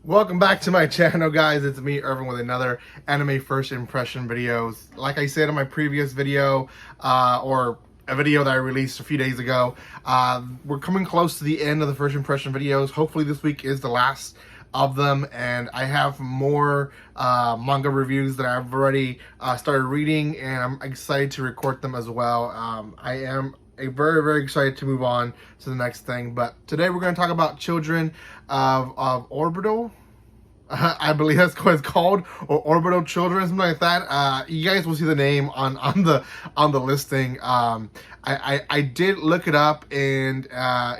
Welcome back to my channel, guys. It's me, Irvin, with another anime first impression videos. Like I said in my previous video, or a video that I released a few days ago, we're coming close to the end of the first impression videos. Hopefully this week is the last of them, and I have more manga reviews that I've already started reading, and I'm excited to record them as well. I am very excited to move on to the next thing, but today we're going to talk about Children of Orbital. I believe that's what it's called, or Orbital Children, something like that. You guys will see the name on the listing. I did look it up, and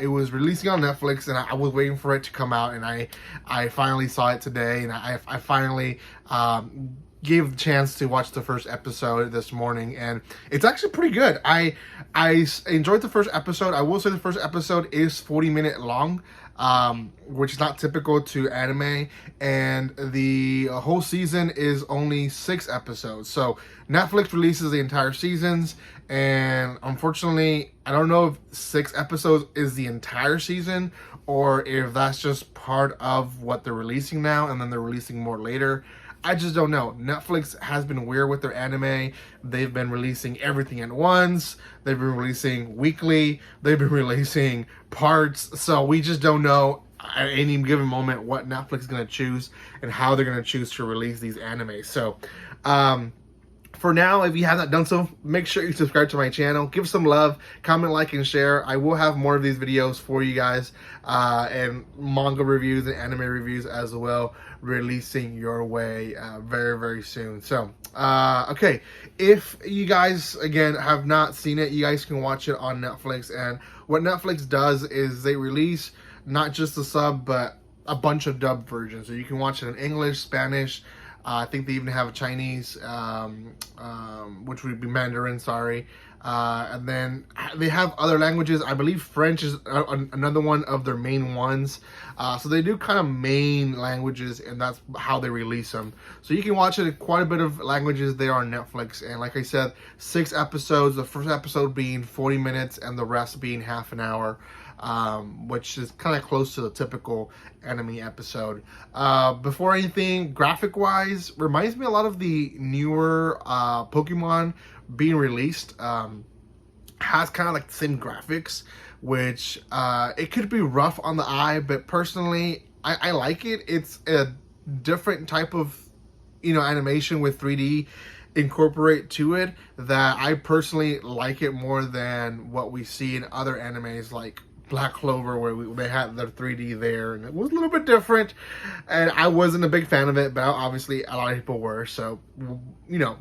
it was releasing on Netflix, and I was waiting for it to come out, and I finally saw it today, and I finally gave the chance to watch the first episode this morning, and it's actually pretty good. I enjoyed the first episode. I will say the first episode is 40-minute long, which is not typical to anime, and the whole season is only 6 episodes. So Netflix releases the entire seasons, and unfortunately, I don't know if 6 episodes is the entire season, or if that's just part of what they're releasing now, and then they're releasing more later. I just don't know. Netflix has been weird with their anime. They've been releasing everything at once. They've been releasing weekly. They've been releasing parts. So we just don't know at any given moment what Netflix is going to choose and how they're going to choose to release these animes. So, for now, if you have not done so, make sure you subscribe to my channel. Give some love, comment, like, and share. I will have more of these videos for you guys, and manga reviews and anime reviews as well, releasing your way very soon. So, okay, if you guys, again, have not seen it, you guys can watch it on Netflix. And what Netflix does is they release not just the sub, but a bunch of dub versions. So you can watch it in English, Spanish, I think they even have a Chinese, which would be Mandarin, sorry. And then they have other languages. I believe French is another one of their main ones. So they do kind of main languages, and that's how they release them. So you can watch it in quite a bit of languages there on Netflix. And like I said, 6 episodes, the first episode being 40 minutes and the rest being half an hour. Which is kind of close to the typical anime episode. Before anything, graphic-wise, reminds me a lot of the newer Pokemon being released. Has kind of like the same graphics, which it could be rough on the eye, but personally, I like it. It's a different type of, animation with 3D incorporate to it that I personally like it more than what we see in other animes like Black Clover, where they had their 3D there, and it was a little bit different, and I wasn't a big fan of it, but obviously a lot of people were. So,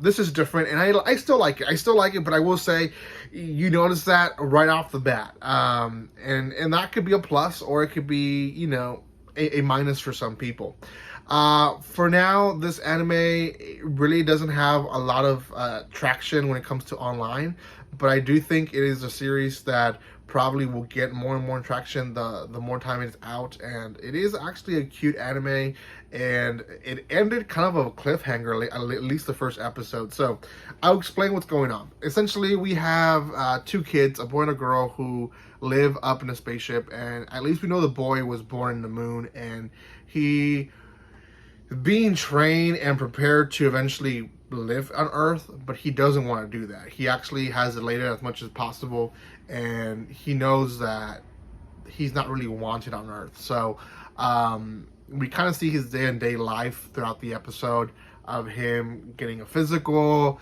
this is different, and I still like it. I still like it, but I will say, you notice that right off the bat, and that could be a plus, or it could be, a minus for some people. For now, this anime really doesn't have a lot of traction when it comes to online, but I do think it is a series that probably will get more and more traction the more time it's out, and it is actually a cute anime, and it ended kind of a cliffhanger, at least the first episode. So I'll explain what's going on. Essentially, we have 2 kids, a boy and a girl, who live up in a spaceship, and at least we know the boy was born in the moon, and he being trained and prepared to eventually live on Earth, but he doesn't want to do that. He actually has elated as much as possible, and he knows that he's not really wanted on Earth. So we kind of see his day-to-day life throughout the episode of him getting a physical,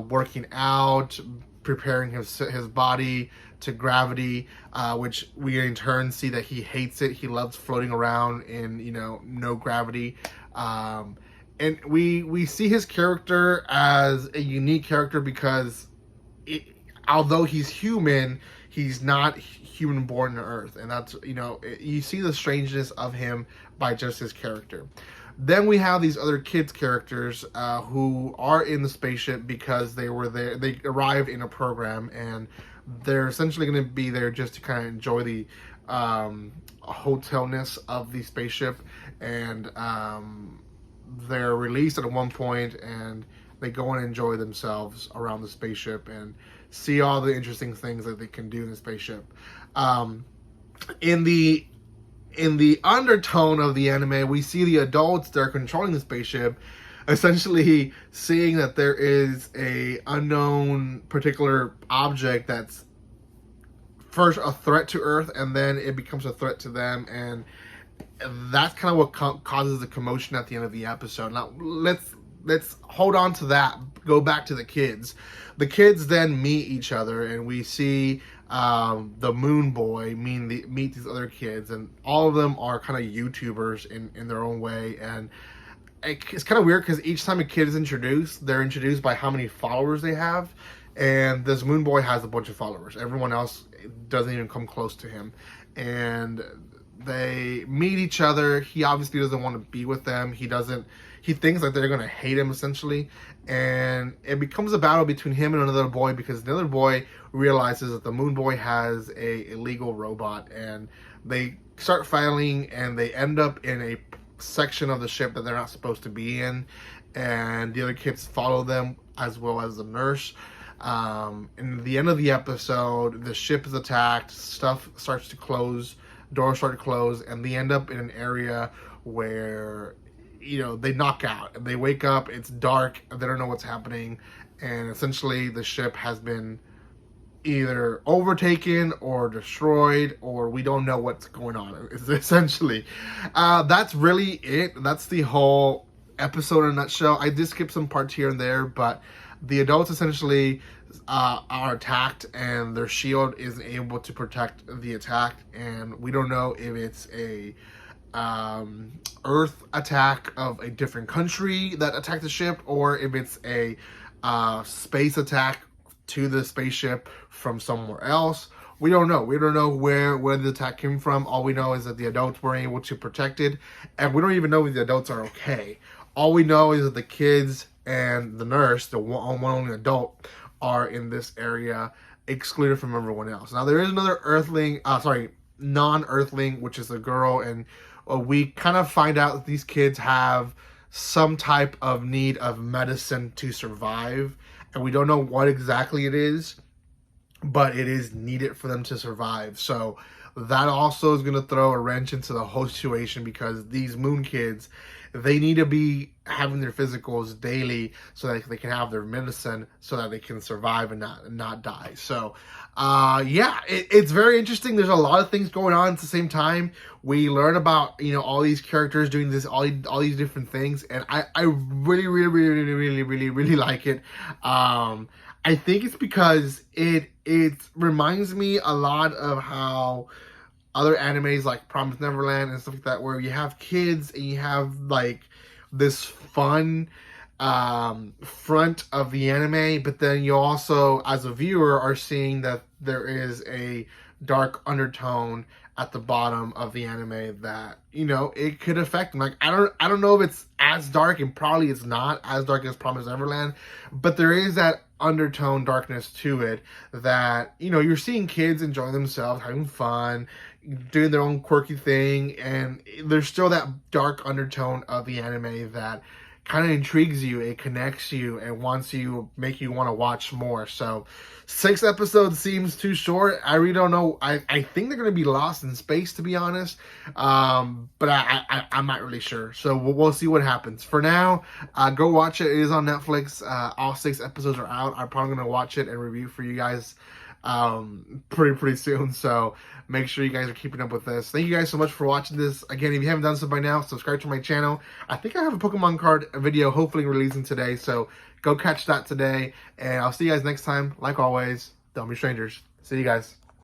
working out, preparing his body to gravity, which we in turn see that he hates it. He loves floating around in no gravity. And we see his character as a unique character because although he's human, he's not human born to Earth, and that's you see the strangeness of him by just his character. Then we have these other kids characters who are in the spaceship because they were there. They arrived in a program, and they're essentially going to be there just to kind of enjoy the hotelness of the spaceship, and they're released at one point, and they go and enjoy themselves around the spaceship and see all the interesting things that they can do in the spaceship. In the in the undertone of the anime, we see the adults that are controlling the spaceship essentially seeing that there is a unknown particular object that's first a threat to Earth, and then it becomes a threat to them, and that's kind of what causes the commotion at the end of the episode. Now let's hold on to that. Go back to the kids. The kids then meet each other, and we see the Moon Boy meet these other kids, and all of them are kind of YouTubers in their own way. And it's kind of weird because each time a kid is introduced, they're introduced by how many followers they have. And this Moon Boy has a bunch of followers. Everyone else doesn't even come close to him. And they meet each other. He obviously doesn't want to be with them. He thinks that they're going to hate him, essentially. And it becomes a battle between him and another boy, because the other boy realizes that the Moon Boy has a illegal robot. And they start fighting, and they end up in a section of the ship that they're not supposed to be in. And the other kids follow them, as well as the nurse. In the end of the episode, the ship is attacked, stuff starts to close, doors start to close, and they end up in an area where, they knock out, and they wake up, it's dark, they don't know what's happening, and essentially the ship has been either overtaken or destroyed, or we don't know what's going on, essentially. That's really it. That's the whole episode in a nutshell. I did skip some parts here and there, but the adults essentially are attacked, and their shield isn't able to protect the attack, and we don't know if it's a Earth attack of a different country that attacked the ship, or if it's a space attack to the spaceship from somewhere else. We don't know. We don't know where the attack came from. All we know is that the adults weren't able to protect it, and we don't even know if the adults are okay. All we know is that the kids and the nurse, the one only adult, are in this area, excluded from everyone else. Now, there is another non-Earthling, which is a girl, and we kind of find out that these kids have some type of need of medicine to survive, and we don't know what exactly it is, but it is needed for them to survive. So that also is going to throw a wrench into the whole situation, because these Moon kids, they need to be having their physicals daily so that they can have their medicine so that they can survive and not die. So it's very interesting. There's a lot of things going on at the same time. We learn about all these characters doing this, all these different things, and I really like it. I think it's because it reminds me a lot of how other animes like Promised Neverland and stuff like that, where you have kids and you have like this fun front of the anime, but then you also, as a viewer, are seeing that there is a dark undertone at the bottom of the anime that it could affect them. Like I don't know if it's as dark, and probably it's not as dark as Promised Neverland, but there is that undertone darkness to it that you're seeing kids enjoying themselves, having fun, doing their own quirky thing, and there's still that dark undertone of the anime that kind of intrigues you, it connects you, and make you want to watch more. So 6 episodes seems too short. I really don't know. I think they're going to be lost in space, to be honest, but I'm not really sure. So we'll see what happens. For now, go watch it. It is on Netflix. All 6 episodes are out. I'm probably going to watch it and review for you guys pretty soon, so make sure you guys are keeping up with this. Thank you guys so much for watching this. Again, if you haven't done so by now, subscribe to my channel. I think I have a Pokemon card video hopefully releasing today, so go catch that today, and I'll see you guys next time. Like always, don't be strangers. See you guys.